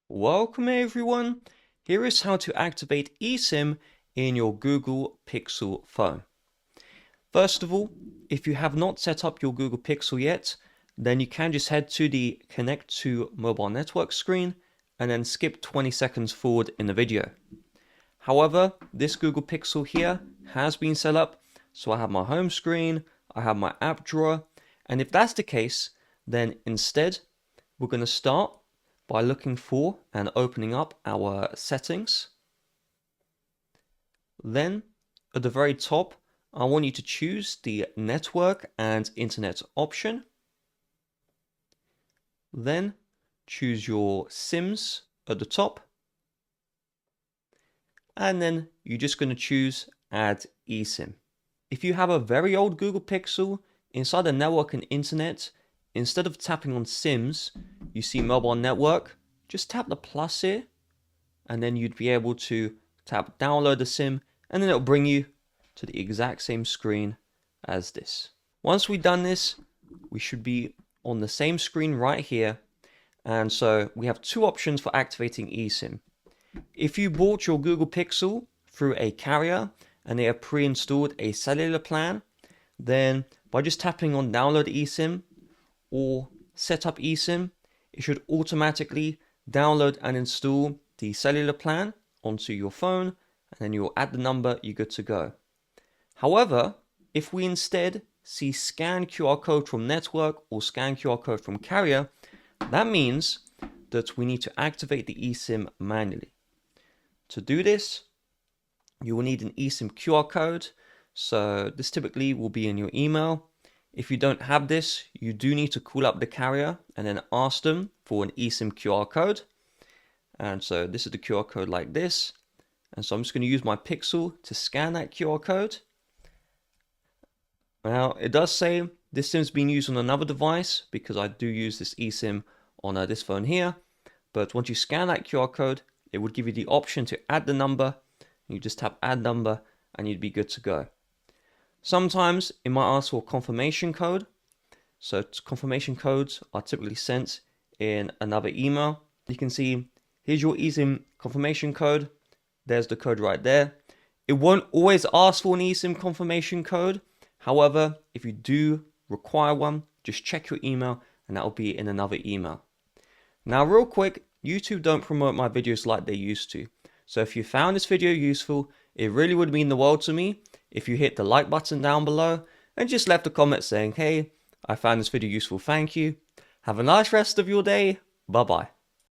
Welcome everyone. Here is how to activate eSIM in your Google Pixel phone. First of all, if you have not set up your Google Pixel yet, then you can just head to the Connect to Mobile Network screen and then skip 20 seconds forward in the video. However, this Google Pixel here has been set up, so I have my home screen, I have my app drawer, and if that's the case, then instead we're going to start by looking for and opening up our settings. Then at the very top, I want you to choose the network and internet option. Then choose your SIMs at the top. And then you're just going to choose add eSIM. If you have a very old Google Pixel, inside the network and internet, instead of tapping on SIMs, you see mobile network, just tap the plus here, and then you'd be able to tap download the SIM, and then it'll bring you to the exact same screen as this. Once we've done this, we should be on the same screen right here. And so we have two options for activating eSIM. If you bought your Google Pixel through a carrier and they have pre-installed a cellular plan, then by just tapping on download eSIM or set up eSIM, it should automatically download and install the cellular plan onto your phone, and then you'll add the number, you're good to go. However, if we instead see scan QR code from network or scan QR code from carrier, that means that we need to activate the eSIM manually. To do this, you will need an eSIM QR code. So this typically will be in your email. If you don't have this, you do need to call up the carrier and then ask them for an eSIM QR code. And so this is the QR code like this. And so I'm just going to use my Pixel to scan that QR code. Now it does say this SIM's been used on another device because I do use this eSIM on this phone here. But once you scan that QR code, it would give you the option to add the number. You just tap add number and you'd be good to go. Sometimes it might ask for a confirmation code. So confirmation codes are typically sent in another email. You can see here's your eSIM confirmation code. There's the code right there. It won't always ask for an eSIM confirmation code. However, if you do require one, just check your email and that will be in another email. Now real quick, YouTube don't promote my videos like they used to. So if you found this video useful, it really would mean the world to me if you hit the like button down below and just left a comment saying, hey, I found this video useful, thank you. Have a nice rest of your day. Bye bye.